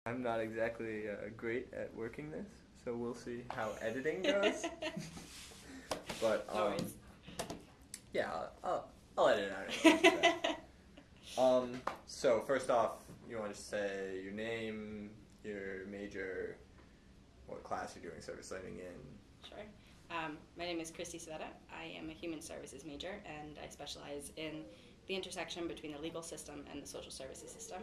I'm not exactly great at working this, so we'll see how editing goes. But No worries. yeah, I'll edit it out anyway. So first off, you want to say your name, your major, what class you're doing service learning in. Sure. My name is Christie Civetta. I am a human services major, and I specialize in the intersection between the legal system and the social services system.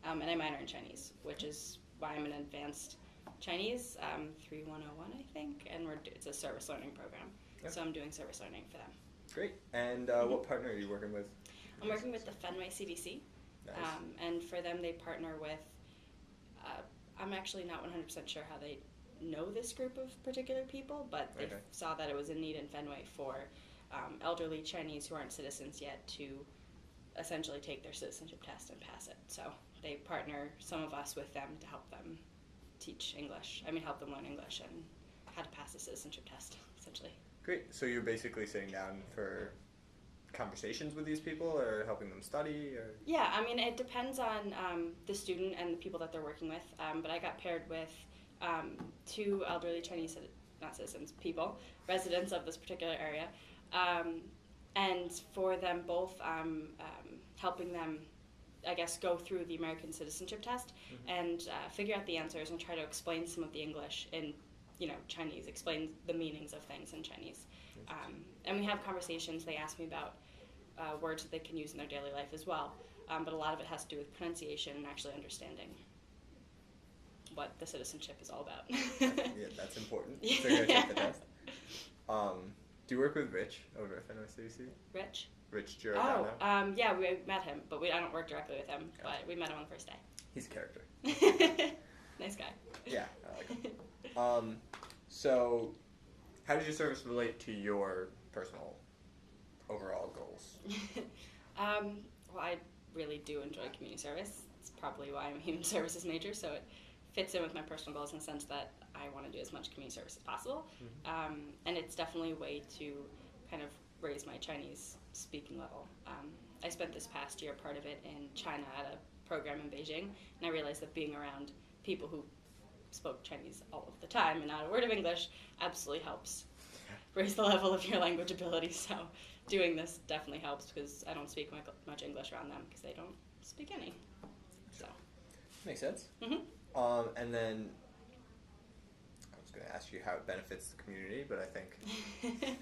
And I minor in Chinese, which is why I'm an advanced Chinese, 3101, I think, and it's a service learning program. Yep. So I'm doing service learning for them. Great. And what partner are you working with? I'm working with the Fenway CDC, Nice. and for them they partner with, I'm actually not 100% sure how they know this group of particular people, but they saw that it was a need in Fenway for elderly Chinese who aren't citizens yet to essentially take their citizenship test and pass it. So they partner some of us with them to help them help them learn English and how to pass the citizenship test, essentially. Great. So you're basically sitting down for conversations with these people or helping them study? Or? Yeah, I mean, it depends on the student and the people that they're working with, but I got paired with two elderly Chinese, not citizens, people, residents of this particular area, and for them both, helping them, I guess, go through the American citizenship test and figure out the answers and try to explain some of the English in, Chinese, explain the meanings of things in Chinese. And we have conversations. They ask me about words that they can use in their daily life as well, but a lot of it has to do with pronunciation and actually understanding what the citizenship is all about. Yeah, that's important. So you're going to take the test. Do you work with Rich over at Fenway CDC? Rich? Rich Giordano? Yeah, we met him, but I don't work directly with him, but we met him on the first day. He's a character. Nice guy. Yeah, I like him. So, how does your service relate to your personal overall goals? Well, I really do enjoy community service. It's probably why I'm a human services major, so it fits in with my personal goals in the sense that I want to do as much community service as possible. And it's definitely a way to kind of raise my Chinese speaking level. I spent this past year, part of it in China at a program in Beijing, and I realized that being around people who spoke Chinese all of the time and not a word of English absolutely helps raise the level of your language ability. So doing this definitely helps because I don't speak much English around them because they don't speak any. So makes sense. And then I was going to ask you how it benefits the community, but I think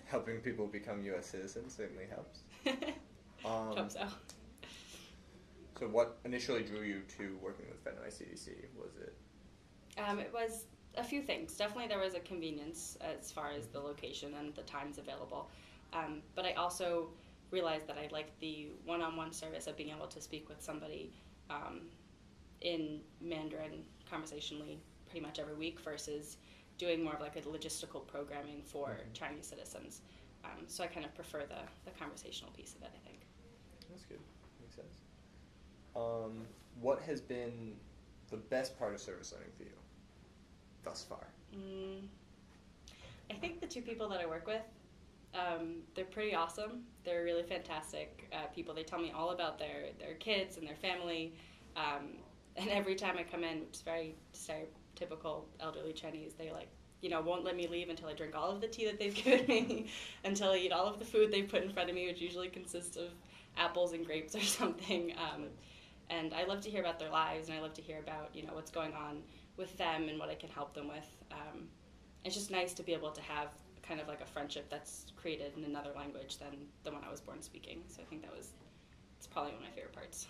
helping people become U.S. citizens certainly helps. Hope so. So what initially drew you to working with Fenway CDC? Was it? It was a few things. Definitely there was a convenience as far as the location and the times available. But I also realized that I liked the one-on-one service of being able to speak with somebody in Mandarin conversationally pretty much every week versus doing more of like a logistical programming for Chinese citizens. So I kind of prefer the conversational piece of it, I think. That's good. Makes sense. What has been the best part of service learning for you thus far? I think the two people that I work with, they're pretty awesome. They're really fantastic people. They tell me all about their kids and their family. And every time I come in, which is very stereotypical elderly Chinese, they won't let me leave until I drink all of the tea that they've given me, until I eat all of the food they've put in front of me, which usually consists of apples and grapes or something. And I love to hear about their lives, and I love to hear about what's going on with them and what I can help them with. It's just nice to be able to have kind of like a friendship that's created in another language than the one I was born speaking. So I think it's probably one of my favorite parts.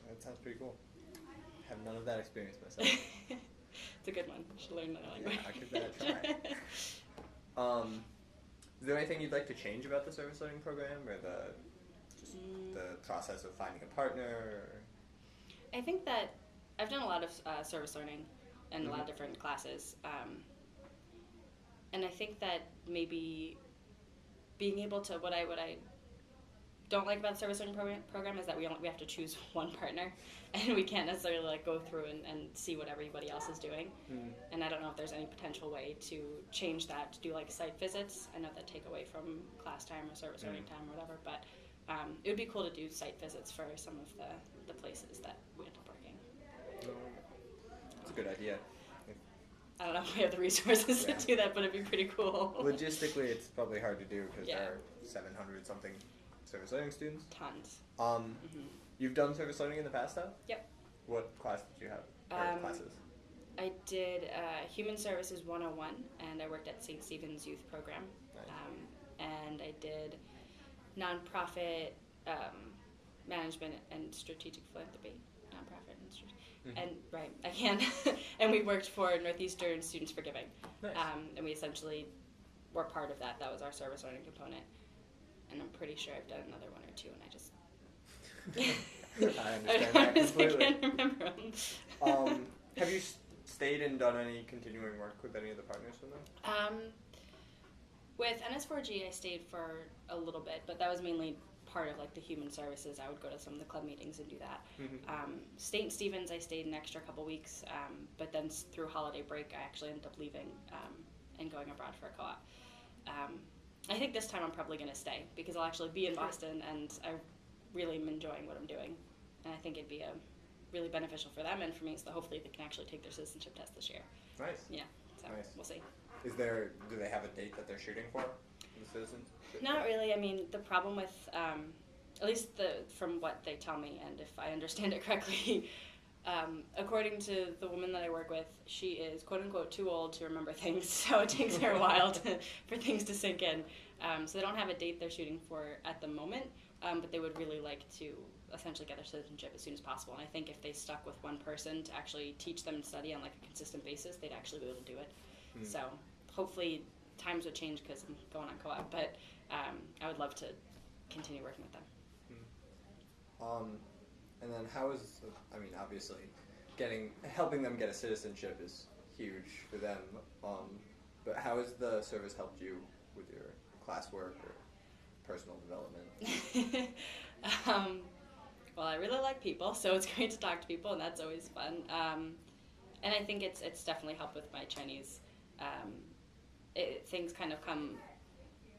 That sounds pretty cool. I have none of that experience myself. It's a good one. You should learn another language. Yeah, I could try. Is there anything you'd like to change about the service learning program or the process of finding a partner? Or? I think that I've done a lot of service learning and a lot of different classes. And I think that maybe being able to, what I don't like about the service learning program is that we have to choose one partner, and we can't necessarily go through and see what everybody else is doing. And I don't know if there's any potential way to change that, to do like site visits. I know that take away from class time or service learning time or whatever, but it would be cool to do site visits for some of the places that we end up working. good idea. I don't know if we have the resources to do that, but it'd be pretty cool. Logistically, it's probably hard to do because Yeah. there are 700 something service learning students. Tons. You've done service learning in the past, though? Yep. What class did you have? Or classes? I did Human Services 101, and I worked at St. Stephen's Youth Program. Nice. And I did nonprofit management and strategic philanthropy. Nonprofit and strategic. And right, I can. And we worked for Northeastern Students for Giving. Nice. And we essentially were part of that. That was our service learning component. And I'm pretty sure I've done another one or two, and I just I understand that completely. I can't remember them. Have you stayed and done any continuing work with any of the partners from them? With NS4G, I stayed for a little bit, but that was mainly part of like the human services. I would go to some of the club meetings and do that. St. Stephen's, I stayed an extra couple weeks, but then through holiday break, I actually ended up leaving and going abroad for a co-op. I think this time I'm probably going to stay because I'll actually be in Boston, and I really am enjoying what I'm doing, and I think it'd be really beneficial for them and for me, so hopefully they can actually take their citizenship test this year. Nice. Yeah, so Nice. We'll see. Do they have a date that they're shooting for the citizenship? Not really. I mean, the problem with, at least from what they tell me, and if I understand it correctly, according to the woman that I work with, she is quote-unquote too old to remember things, so it takes her a while for things to sink in. So they don't have a date they're shooting for at the moment, but they would really like to essentially get their citizenship as soon as possible. And I think if they stuck with one person to actually teach them and study on like a consistent basis, they'd actually be able to do it. So hopefully times would change because I'm going on co-op, but I would love to continue working with them. And then how is, I mean, obviously, helping them get a citizenship is huge for them, but how has the service helped you with your classwork or personal development? Well, I really like people, so it's great to talk to people, and that's always fun. And I think it's definitely helped with my Chinese. Things kind of come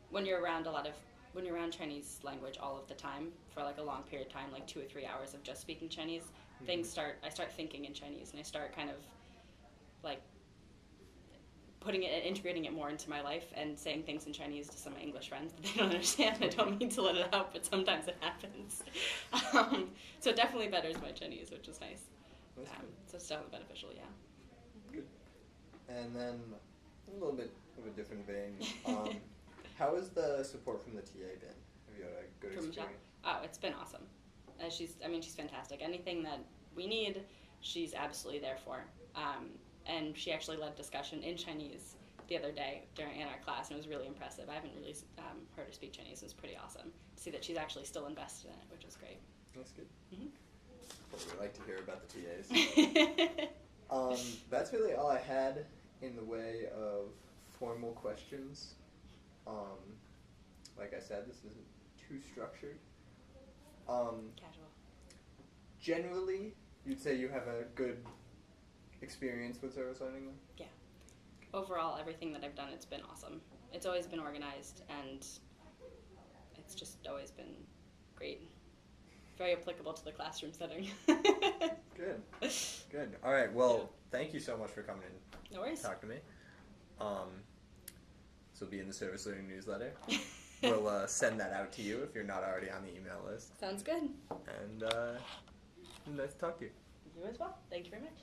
when you're around Chinese language all of the time for like a long period of time, like 2 or 3 hours of just speaking Chinese. I start thinking in Chinese, and I start kind of like putting it and integrating it more into my life and saying things in Chinese to some of my English friends that they don't understand. I don't mean to let it out, but sometimes it happens. So it definitely betters my Chinese, which is nice. So it's definitely beneficial, yeah. Good. And then a little bit of a different vein. How has the support from the TA been? Have you had a good experience? Oh, it's been awesome. She's fantastic. Anything that we need, she's absolutely there for. And she actually led discussion in Chinese the other day in our class, and it was really impressive. I haven't really heard her speak Chinese. It was pretty awesome to see that she's actually still invested in it, which was great. That's good. What we like to hear about the TAs. That's really all I had in the way of formal questions. Like I said, this isn't too structured. Casual. Generally, you'd say you have a good experience with service learning? Yeah. Overall, everything that I've done, it's been awesome. It's always been organized, and it's just always been great. Very applicable to the classroom setting. Good. Good. All right. Well, thank you so much for coming in. No worries. To talk to me. This will be in the Service Learning newsletter. We'll send that out to you if you're not already on the email list. Sounds good. And nice to talk to you. You as well. Thank you very much.